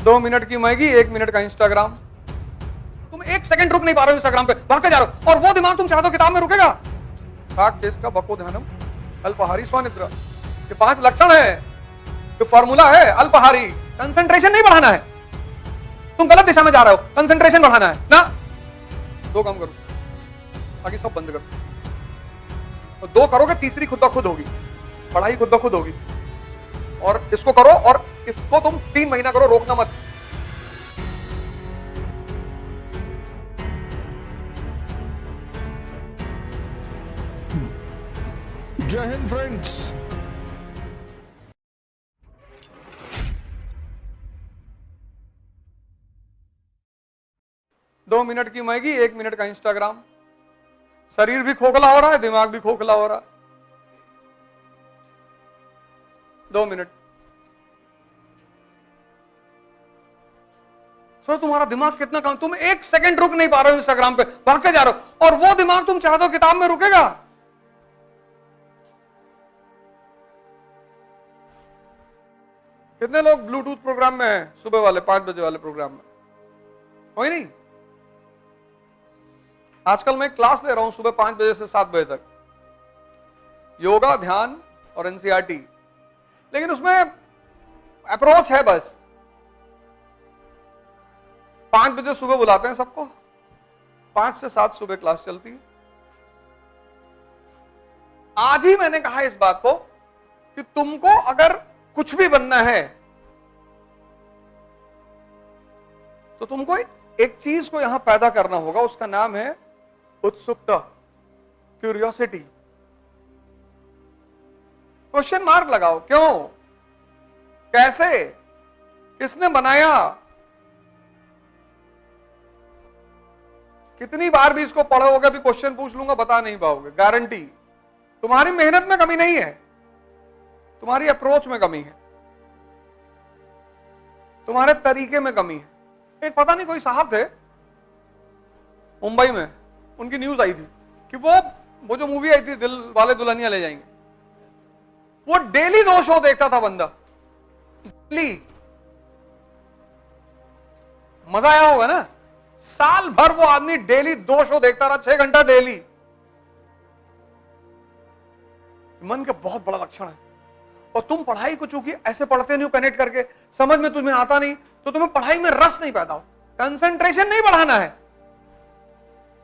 2 minute की Maggi, 1 minute का Instagram. तुम 1 सेकंड रुक नहीं पा रहे हो इंस्टाग्राम पे, भागते जा रहे हो, और वो दिमाग तुम चाहते हो किताब में रुकेगा। काट चेस का बको ध्यानम, अल्पहारी स्वनिद्रा, ये 5 लक्षण है, जो फॉर्मूला है अल्पहारी। कंसंट्रेशन नहीं बढ़ाना है, तुम गलत दिशा में जा रहे हो, कंसंट्रेशन बढ़ाना है ना। 2 काम करो, बाकी सब बंद करो, और 2 करोगे, तीसरी खुद ब खुद होगी, पढ़ाई खुद ब खुद होगी। और इसको करो, और इसको तुम 3 महीना करो, रोकना मत। जय हिंद फ्रेंड्स। 2 मिनट की मैगी, 1 मिनट का इंस्टाग्राम। शरीर भी खोखला हो रहा है, दिमाग भी खोखला हो रहा है। 2 मिनट। सर तुम्हारा दिमाग कितना काम, तुम 1 सेकंड रुक नहीं पा रहे हो इंस्टाग्राम पे, भागते जा रहे हो, और वो दिमाग तुम चाहते हो किताब में रुकेगा। कितने लोग ब्लूटूथ प्रोग्राम में हैं, सुबह वाले 5 बजे वाले प्रोग्राम में? कोई नहीं। आजकल मैं क्लास ले रहा हूं सुबह 5 बजे से 7 बजे तक, योगा, ध्यान और एनसीईआरटी, लेकिन उसमें अप्रोच है बस। 5 बजे सुबह बुलाते हैं सबको, 5 से 7 सुबह क्लास चलती है। आज ही मैंने कहा इस बात को कि तुमको अगर कुछ भी बनना है तो तुमको एक चीज को यहां पैदा करना होगा, उसका नाम है उत्सुकता, क्यूरियोसिटी। क्वेश्चन मार्क लगाओ, क्यों, कैसे, किसने बनाया। कितनी बार भी इसको पढ़ोगे, भी क्वेश्चन पूछ लूंगा बता नहीं पाओगे, गारंटी। तुम्हारी मेहनत में कमी नहीं है, तुम्हारी अप्रोच में कमी है, तुम्हारे तरीके में कमी है। एक पता नहीं कोई साहब थे मुंबई में, उनकी न्यूज आई थी कि वो जो मूवी आई थी दिल वाले दुल्हनिया ले जाएंगे, वो डेली 2 शो देखता था बंदा, डेली। मजा आया होगा ना, साल भर वो आदमी डेली 2 शो देखता रहा, 6 घंटा डेली। मन का बहुत बड़ा लक्षण है। और तुम पढ़ाई को चूंकि ऐसे पढ़ते नहीं हो कनेक्ट करके, समझ में तुम्हें आता नहीं, तो तुम्हें पढ़ाई में रस नहीं पैदा हो। कंसंट्रेशन नहीं बढ़ाना है,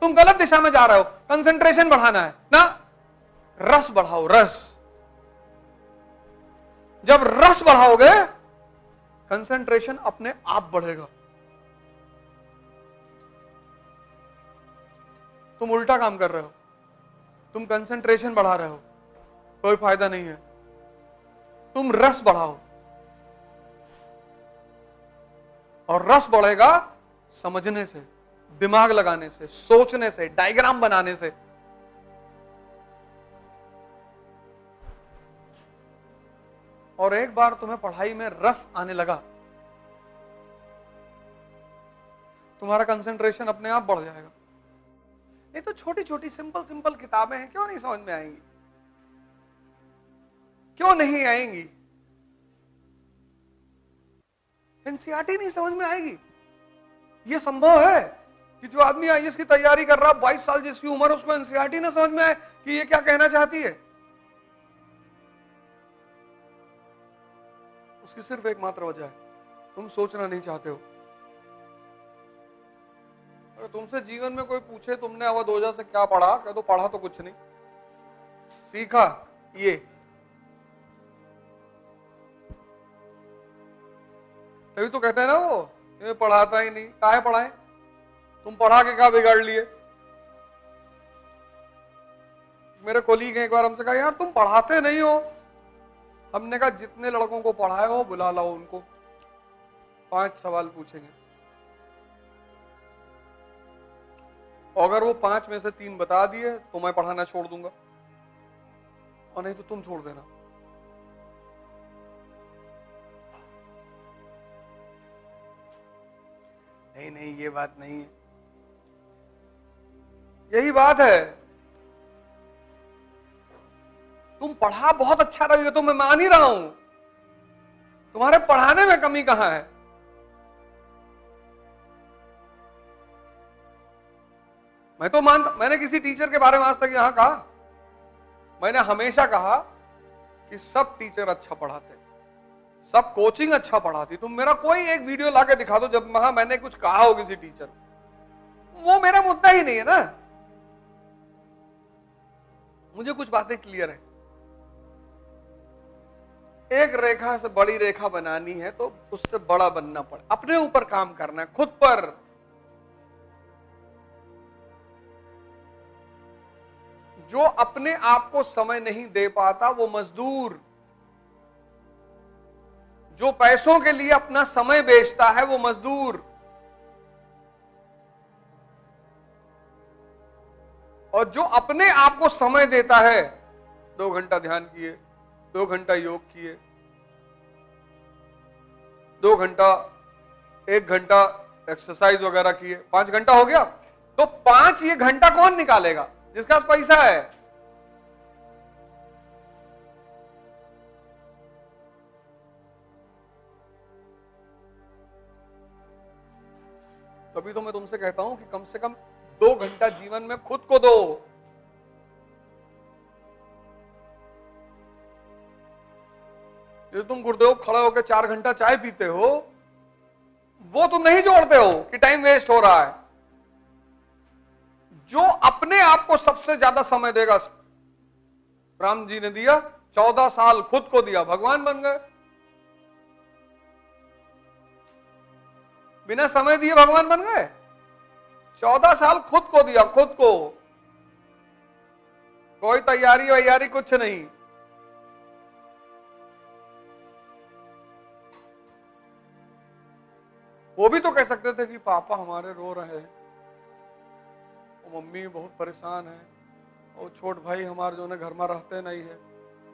तुम गलत दिशा में जा रहे हो, कंसंट्रेशन बढ़ाना है ना। रस बढ़ाओ, रस। जब रस बढ़ाओगे कंसंट्रेशन अपने आप बढ़ेगा। तुम उल्टा काम कर रहे हो, तुम कंसंट्रेशन बढ़ा रहे हो, कोई फायदा नहीं है। तुम रस बढ़ाओ, और रस बढ़ेगा समझने से, दिमाग लगाने से, सोचने से, डायग्राम बनाने से। और एक बार तुम्हें पढ़ाई में रस आने लगा, तुम्हारा कंसंट्रेशन अपने आप बढ़ जाएगा। नहीं तो छोटी छोटी सिंपल सिंपल किताबें हैं, क्यों नहीं समझ में आएंगी, क्यों नहीं आएंगी? एनसीईआरटी नहीं समझ में आएगी। यह संभव है कि जो आदमी आईएएस की तैयारी कर रहा, 22 साल जिसकी उम्र, उसको एनसीईआरटी ना समझ में आए कि ये क्या कहना चाहती है? उसकी सिर्फ एकमात्र वजह है, तुम सोचना नहीं चाहते हो। अगर तुमसे जीवन में कोई पूछे तुमने अवध ओझा से क्या पढ़ा, कह दो पढ़ा तो कुछ नहीं, सीखा ये। तभी तो कहते हैं ना वो, ये पढ़ाता ही नहीं, काहे पढ़ाए, तुम पढ़ा के क्या बिगाड़ लिए? मेरे कोलीग हैं, एक बार हमसे कहा यार तुम पढ़ाते नहीं हो। हमने कहा जितने लड़कों को पढ़ाए हो बुला लाओ उनको, 5 सवाल पूछेंगे, अगर वो 5 में से 3 बता दिए तो मैं पढ़ाना छोड़ दूंगा, और नहीं तो तुम छोड़ देना। नहीं नहीं ये बात नहीं है, यही बात है। तुम पढ़ा बहुत अच्छा रही हो तो मैं मान ही रहा हूं, तुम्हारे पढ़ाने में कमी कहां है? मैं तो मानता, मैंने किसी टीचर के बारे में आज तक यहां कहा, मैंने हमेशा कहा कि सब टीचर अच्छा पढ़ाते, सब कोचिंग अच्छा पढ़ाती। तुम मेरा कोई एक वीडियो लाके दिखा दो जब वहां मैंने कुछ कहा हो किसी टीचर, वो मेरा मुद्दा ही नहीं है ना। मुझे कुछ बातें क्लियर है, एक रेखा से बड़ी रेखा बनानी है तो उससे बड़ा बनना पड़े, अपने ऊपर काम करना है, खुद पर। जो अपने आप को समय नहीं दे पाता वो मजदूर, जो पैसों के लिए अपना समय बेचता है वो मजदूर, और जो अपने आप को समय देता है, 2 घंटा ध्यान किए, 2 घंटा योग किए, 2 घंटा 1 घंटा एक्सरसाइज वगैरह किए, 5 घंटा हो गया, तो 5 ये घंटा कौन निकालेगा? जिसके पास पैसा है। तभी तो मैं तुमसे कहता हूं कि कम से कम 2 घंटा जीवन में खुद को दो। जो तुम गुरुदेव खड़े होकर 4 घंटा चाय पीते हो, वो तुम नहीं जोड़ते हो कि टाइम वेस्ट हो रहा है। जो अपने आप को सबसे ज्यादा समय देगा, राम जी ने दिया 14 साल खुद को दिया, भगवान बन गए। बिना समय दिए भगवान बन गए। 14 साल खुद को दिया, खुद को, कोई तैयारी वैयारी कुछ नहीं। वो भी तो कह सकते थे कि पापा हमारे रो रहे हैं, मम्मी बहुत परेशान है, और छोट भाई हमारे जो है घर में रहते नहीं है,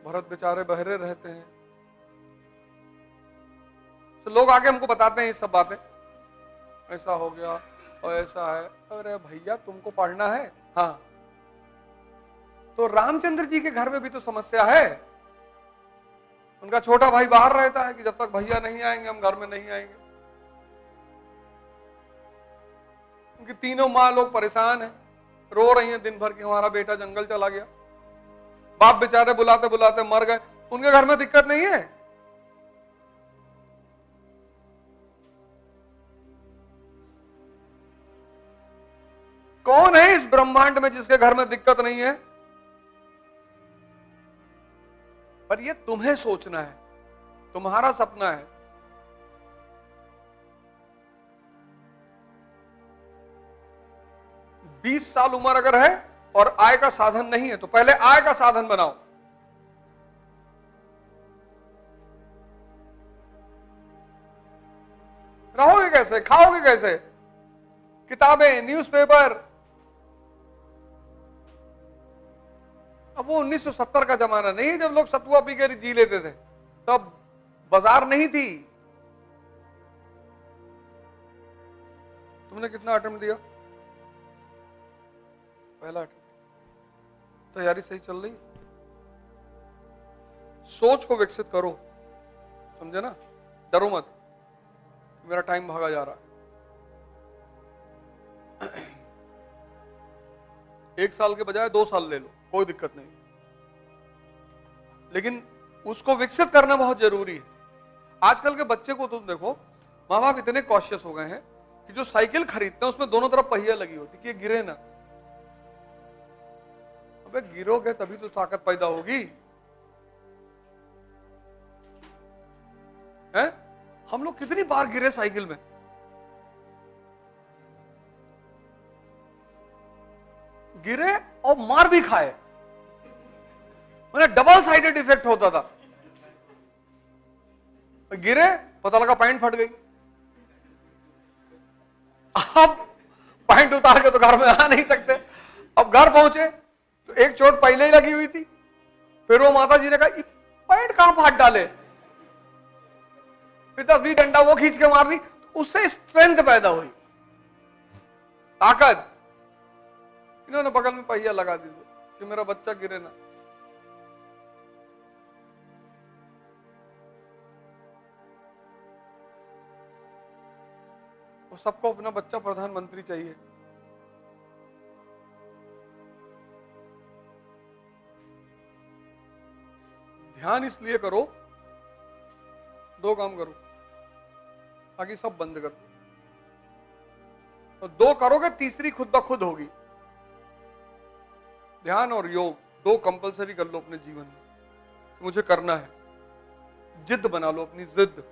भरत बेचारे बहरे रहते हैं। तो लोग आके हमको बताते हैं ये सब बातें, ऐसा हो गया और ऐसा है। अरे भैया तुमको पढ़ना है, हाँ, तो रामचंद्र जी के घर में भी तो समस्या है। उनका छोटा भाई बाहर रहता है कि जब तक भैया नहीं आएंगे हम घर में नहीं आएंगे। उनकी तीनों माँ लोग परेशान हैं, रो रही हैं दिन भर कि हमारा बेटा जंगल चला गया। बाप बेचारे बुलाते बुलाते मर गए। उनके घर में दिक्कत नहीं है। कौन है इस ब्रह्मांड में जिसके घर में दिक्कत नहीं है? पर ये तुम्हें सोचना है, तुम्हारा सपना है। 20 साल उम्र अगर है और आय का साधन नहीं है तो पहले आय का साधन बनाओ। रहोगे कैसे, खाओगे कैसे? किताबें, न्यूज़पेपर। अब वो 1970 का जमाना नहीं है जब लोग सतुआ पी कर जी लेते थे, तब बाजार नहीं थी। तुमने कितना अटेम्प्ट दिया? पहला अटेम्प्ट। तैयारी सही चल रही? सोच को विकसित करो, समझे ना? डरो मत, मेरा टाइम भागा जा रहा है। 1 साल के बजाय 2 साल ले लो, कोई दिक्कत नहीं, लेकिन उसको विकसित करना बहुत जरूरी है। आजकल के बच्चे को तुम देखो, माँ बाप इतने कॉशियस हो गए हैं कि जो साइकिल खरीदते हैं उसमें दोनों तरफ पहिया लगी होती कि ये गिरे ना। अबे गिरोगे तभी तो ताकत पैदा होगी, हैं? हम लोग कितनी बार गिरे साइकिल में, गिरे और मार भी खाए, मतलब डबल साइडेड इफेक्ट होता था। गिरे, पता लगा पैंट फट गई। अब पैंट उतार के तो घर में आ नहीं सकते। अब घर पहुंचे तो एक चोट पहले ही लगी हुई थी, फिर वो माता जी ने कहा पैंट कहां फाट डाले, फिर 10-20 डंडा वो खींच के मार दी, उससे स्ट्रेंथ पैदा हुई, ताकत। इन्होंने बगल में पहिया लगा दी कि मेरा बच्चा गिरे ना। वो सबको अपना बच्चा प्रधानमंत्री चाहिए, ध्यान इसलिए करो, दो काम करो, बाकी सब बंद कर दो। तो दो करोगे, तीसरी खुद ब खुद होगी। ध्यान और योग दो कंपलसरी कर लो अपने जीवन में, मुझे करना है। जिद बना लो अपनी, जिद।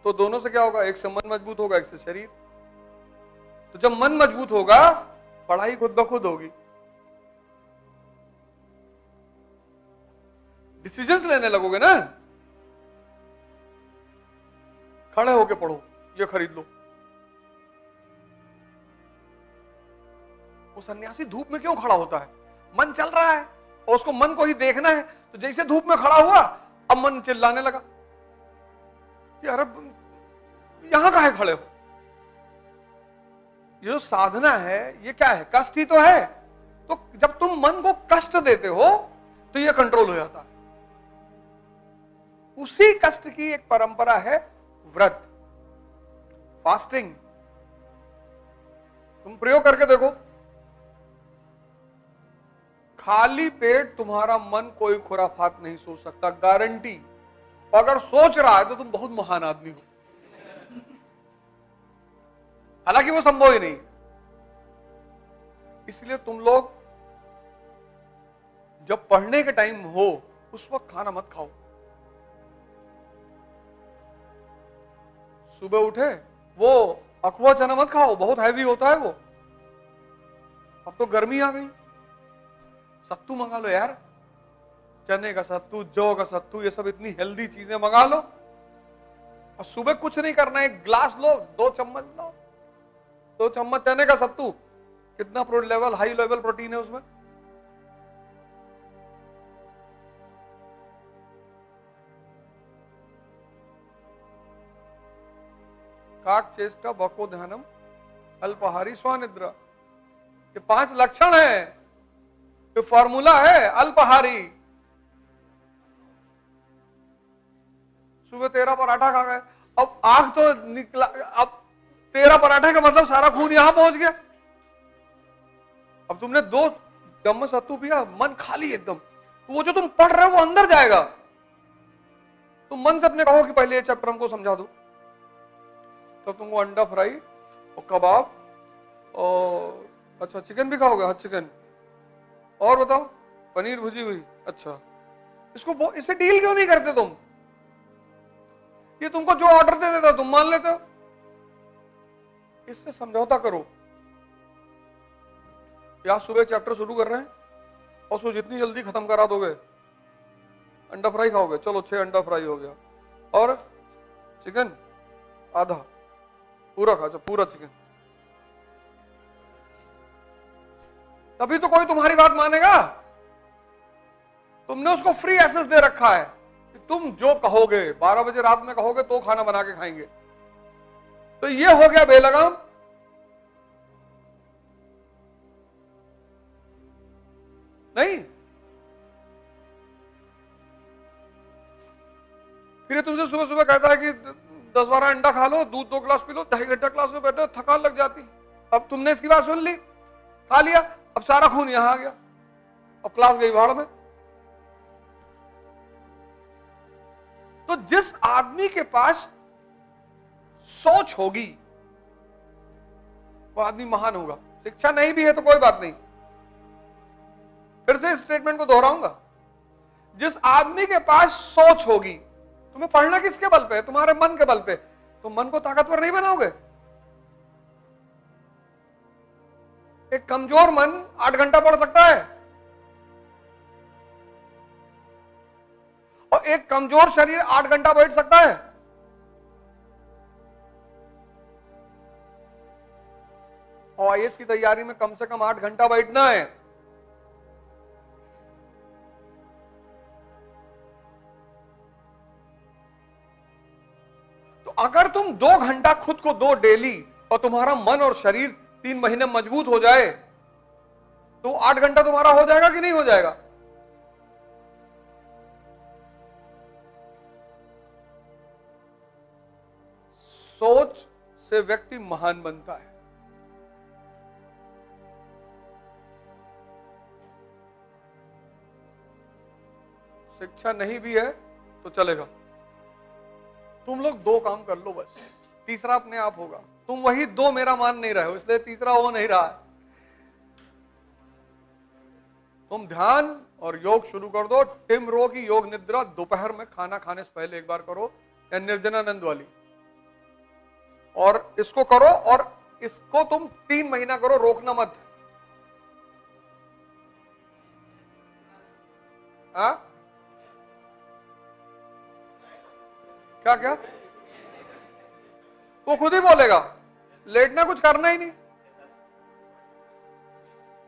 तो दोनों से क्या होगा? एक से मन मजबूत होगा, एक से शरीर। तो जब मन मजबूत होगा, पढ़ाई खुद ब खुद होगी। डिसीजंस लेने लगोगे ना, खड़े होके पढ़ो, ये खरीद लो। वो सन्यासी धूप में क्यों खड़ा होता है? मन चल रहा है और उसको मन को ही देखना है। तो जैसे धूप में खड़ा हुआ, अब मन चिल्लाने लगा कि अरे यहां काहे खड़े हो? ये जो साधना है ये क्या है? कष्ट ही तो है। तो जब तुम मन को कष्ट देते हो तो ये कंट्रोल हो जाता है। उसी कष्ट की एक परंपरा है व्रत, फास्टिंग। तुम प्रयोग करके देखो, खाली पेट तुम्हारा मन कोई खुराफात नहीं सोच सकता, गारंटी। अगर सोच रहा है तो तुम बहुत महान आदमी हो, हालांकि वो संभव ही नहीं। इसलिए तुम लोग जब पढ़ने के टाइम हो उस वक्त खाना मत खाओ। सुबह उठे वो अखवा चना मत खाओ, बहुत हैवी होता है वो। अब तो गर्मी आ गई, सत्तू मंगा लो यार, चने का सत्तू, जौ का सत्तू, ये सब इतनी हेल्दी चीजें मंगा लो। और सुबह कुछ नहीं करना, एक ग्लास लो, 2 चम्मच लो, 2 चम्मच चने का सत्तू। कितना लेवल, हाई लेवल प्रोटीन है उसमें। काक चेष्टा बको ध्यानम अल्पहारी स्वानिद्रा, ये 5 लक्षण है, ये फॉर्मूला है अल्पहारी। सुबह 13 पराठा खा गए, अब आंख तो निकला, अब 13 पराठे का मतलब सारा खून यहां पहुंच गया। अब तुमने 2 चम्मच सत्तू पिया, मन खाली एकदम, तो वो जो तुम पढ़ रहे हो वो अंदर जाएगा। तुम मन से अपने कहो कि पहले ये चैप्टर हमको समझा दो, तो तुमको अंडा फ्राई और कबाब और अच्छा चिकन भी खाओगे? हाँ चिकन, और बताओ पनीर भुजी हुई। अच्छा, इससे डील क्यों नहीं करते तुम? ये तुमको जो ऑर्डर दे देता तुम मान लेते हो। इससे समझौता करो। या सुबह चैप्टर शुरू कर रहे हैं और उसको जितनी जल्दी खत्म करा दोगे, अंडा फ्राई खाओगे, चलो 6 अंडा फ्राई हो गया, और चिकन आधा, पूरा खा, पूरा चिकन। तभी तो कोई तुम्हारी बात मानेगा। तुमने उसको फ्री एक्सेस दे रखा है कि तुम जो कहोगे, 12 बजे रात में कहोगे तो खाना बना के खाएंगे। तो ये हो गया बेलगाम। नहीं, फिर तुमसे सुबह सुबह कहता है कि 10-12 अंडा खा लो, दूध 2 गिलास पी लो, 2.5 घंटा क्लास में बैठो, थकान लग जाती। अब तुमने इसकी बात सुन ली, खा लिया, अब सारा खून यहां आ गया, अब क्लास गई भाड़ में। तो जिस आदमी के पास सोच होगी वो आदमी महान होगा। शिक्षा नहीं भी है तो कोई बात नहीं, फिर से स्टेटमेंट को दोहराऊंगा। जिस आदमी के पास सोच होगी, तुम्हें पढ़ना किसके बल पे है? तुम्हारे मन के बल पे। तुम मन को ताकतवर नहीं बनाओगे। एक कमजोर मन 8 घंटा पढ़ सकता है, और एक कमजोर शरीर 8 घंटा बैठ सकता है। और आईएएस की तैयारी में कम से कम 8 घंटा बैठना है। तो अगर तुम 2 घंटा खुद को दो डेली, और तुम्हारा मन और शरीर 3 महीने मजबूत हो जाए, तो 8 घंटा तुम्हारा हो जाएगा कि नहीं हो जाएगा? सोच से व्यक्ति महान बनता है। इच्छा नहीं भी है तो चलेगा। तुम लोग 2 काम कर लो बस, तीसरा अपने आप होगा। तुम वही 2 मेरा मान नहीं रहे हो, इसलिए तीसरा हो नहीं रहा है। तुम ध्यान और योग शुरू कर दो। टिम रो की योग निद्रा दोपहर में खाना खाने से पहले एक बार करो, या निर्जनानंद वाली, और इसको करो, और इसको तुम 3 महीना करो, रोकना मत। आ? क्या क्या? वो खुद ही बोलेगा, लेटना कुछ करना ही नहीं।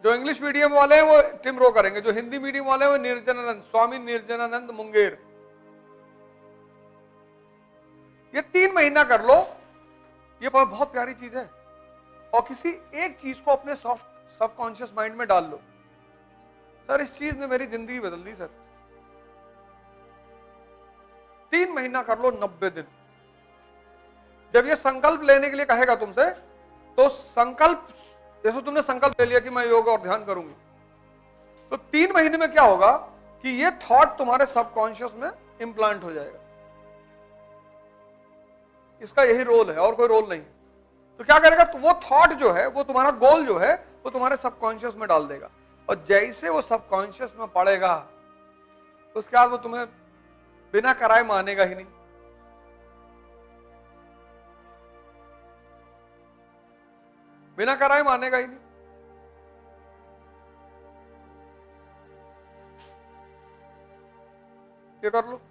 जो इंग्लिश मीडियम वाले हैं वो टिम रो करेंगे, जो हिंदी मीडियम वाले हैं वो निर्जनानंद, स्वामी निर्जनानंद मुंगेर। ये 3 महीना कर लो, ये बहुत प्यारी चीज है। और किसी एक चीज को अपने सॉफ्ट सबकॉन्शियस माइंड में डाल लो, सर इस चीज ने मेरी जिंदगी बदल दी सर। 3 महीना कर लो, 90 दिन। जब ये संकल्प लेने के लिए कहेगा तुमसे, तो संकल्प, जैसे तुमने संकल्प ले लिया कि मैं योग और ध्यान करूंगी, तो 3 महीने में क्या होगा कि ये थॉट तुम्हारे सबकॉन्शियस में इंप्लांट हो जाएगा। इसका यही रोल है और कोई रोल नहीं। तो क्या करेगा, तो वो थॉट जो है, वो तुम्हारा गोल जो है, वो तुम्हारे सबकॉन्शियस में डाल देगा, और जैसे वो सबकॉन्शियस में पड़ेगा, उसके बाद वो तुम्हें बिना कराए मानेगा ही नहीं। बिना कराए मानेगा ही नहीं। ये कर लो।